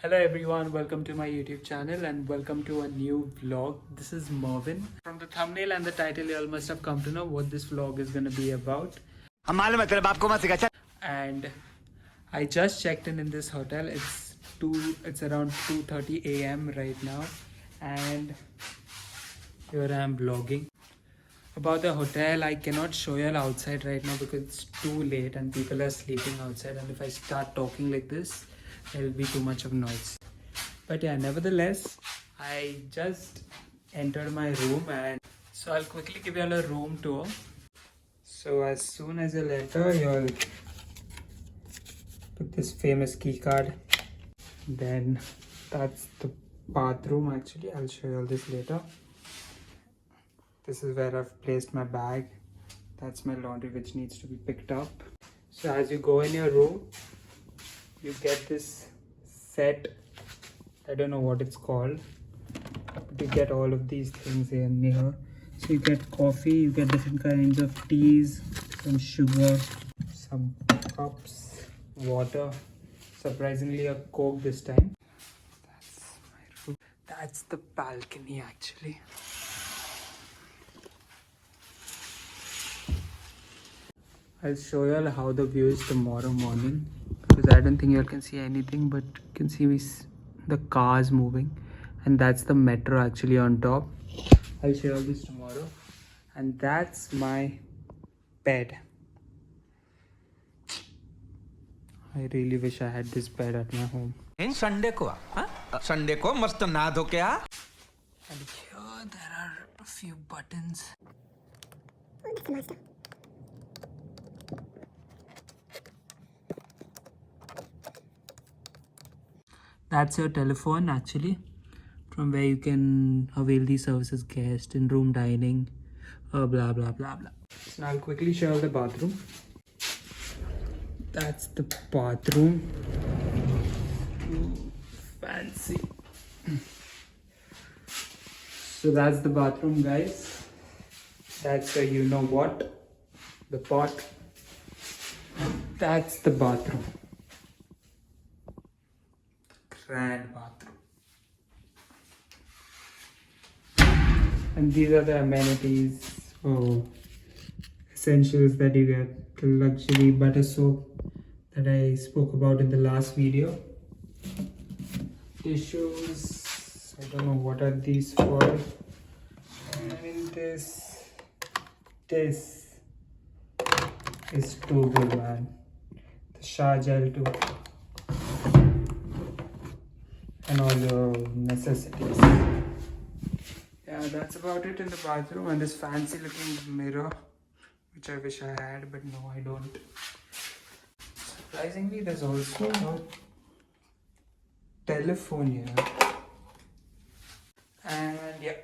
Hello everyone, welcome to my YouTube channel and welcome to a new vlog. This is Mervin. From the thumbnail and the title, you all must have come to know what this vlog is going to be about. And I just checked in this hotel. It's around 2:30 a.m. right now, and here I am vlogging. About the hotel, I cannot show you all outside right now because it's too late and people are sleeping outside, and if I start talking like this, there will be too much of noise. But yeah, nevertheless, I just entered my room, and so I'll quickly give you all a room tour. So as soon as you'll enter, you'll put this famous key card. Then that's the bathroom. Actually, I'll show you all this later. This is where I've placed my bag. That's my laundry which needs to be picked up. So as you go in your room, you get this set. I don't know what it's called, but you get all of these things in here. So you get coffee, you get different kinds of teas, some sugar, some cups, water, surprisingly a Coke this time. That's my room. That's the balcony actually. I'll show you all how the view is tomorrow morning, because I don't think you all can see anything, but you can see the cars moving, and that's the metro actually on top. I'll show you all this tomorrow. And that's my bed. I really wish I had this bed at my home. In Sunday ko mast na dho ke aa. And here there are a few buttons. That's your telephone actually, from where you can avail these services: guest, in-room dining, blah blah blah blah. So now I'll quickly show you the bathroom. That's the bathroom. Ooh, fancy. So that's the bathroom, guys. That's the you know what, the pot. That's the bathroom. Grand bathroom. And these are the amenities or essentials that you get. The luxury butter soap that I spoke about in the last video. Tissues. I don't know what are these for. And this is too good, man. The shower gel too. And all the necessities. Yeah, that's about it in the bathroom. And this fancy looking mirror, which I wish I had, but no, I don't. Surprisingly, there's also a telephone here. And yeah,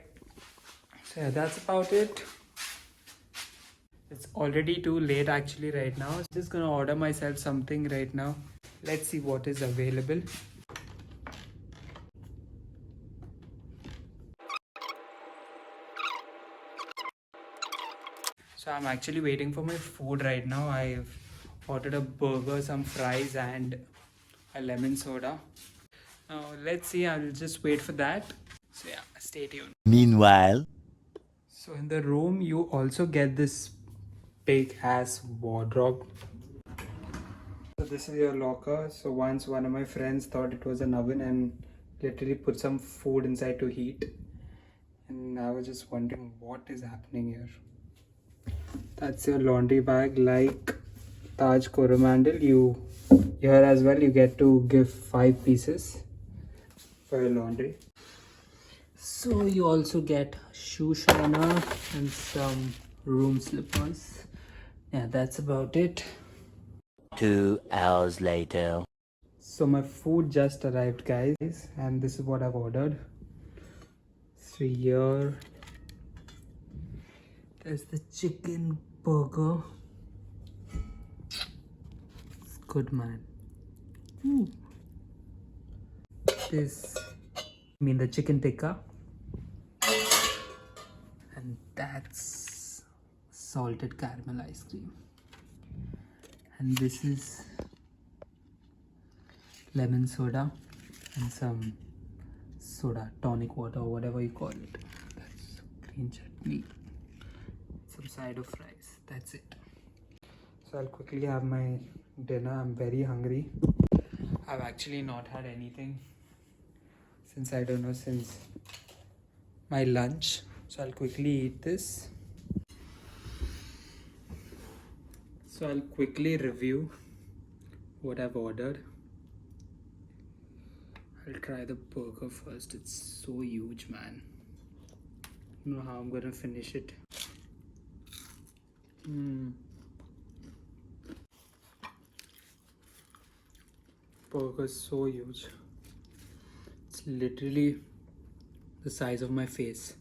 so yeah, that's about it. It's already too late actually right now. I'm just gonna order myself something right now. Let's see what is available. So I'm actually waiting for my food right now. I've ordered a burger, some fries and a lemon soda. Now let's see, I'll just wait for that. So yeah, stay tuned. Meanwhile, So in the room you also get this big ass wardrobe. So this is your locker. So once one of my friends thought it was an oven and literally put some food inside to heat. And I was just wondering what is happening here. That's your laundry bag, like TAJ Coromandel. Here as well you get to give 5 pieces for your laundry. So you also get shoe shiner and some room slippers. Yeah, that's about it. 2 hours later. So my food just arrived, guys, and this is what I've ordered. So here there's the chicken burger. It's good, man. Ooh. The chicken tikka. And that's salted caramel ice cream. And this is lemon soda. and some soda, tonic water, or whatever you call it. That's green chutney, some side of fries. That's it. So I'll quickly have my dinner. I'm very hungry. I've actually not had anything since, I don't know, since my lunch. So I'll quickly eat this. So I'll quickly review what I've ordered. I'll try the burger first. It's so huge, man. I don't know how I'm gonna finish it. Burger is so huge. It's literally the size of my face.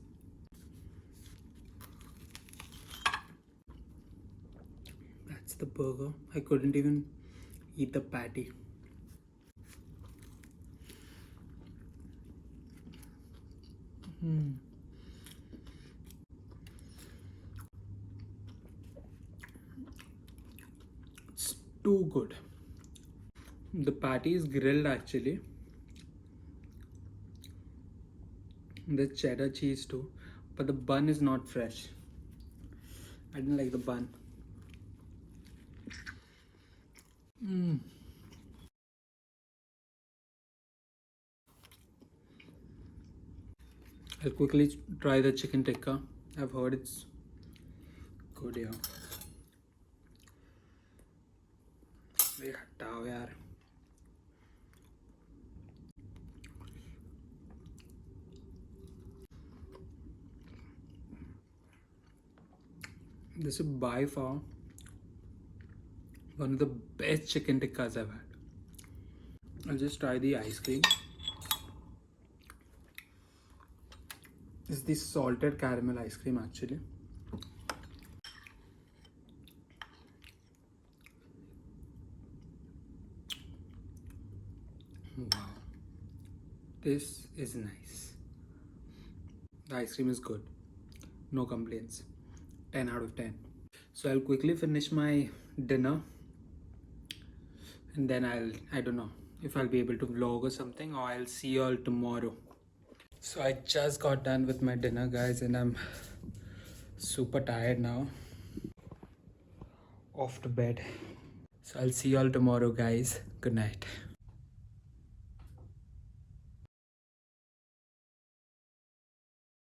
That's the burger. I couldn't even eat the patty. It's too good. The patty is grilled actually. The cheddar cheese too, but the bun is not fresh. I didn't like the bun. I'll quickly try the chicken tikka. I've heard it's good, yeah. Very hata ho yaar. This is by far one of the best chicken tikkas I've had. I'll just try the ice cream. This is the salted caramel ice cream actually. Wow. This is nice. The ice cream is good. No complaints. 10 out of 10. So I'll quickly finish my dinner. And then I don't know if I'll be able to vlog or something, or I'll see you all tomorrow. So I just got done with my dinner, guys, and I'm super tired now. Off to bed. So I'll see you all tomorrow, guys. Good night.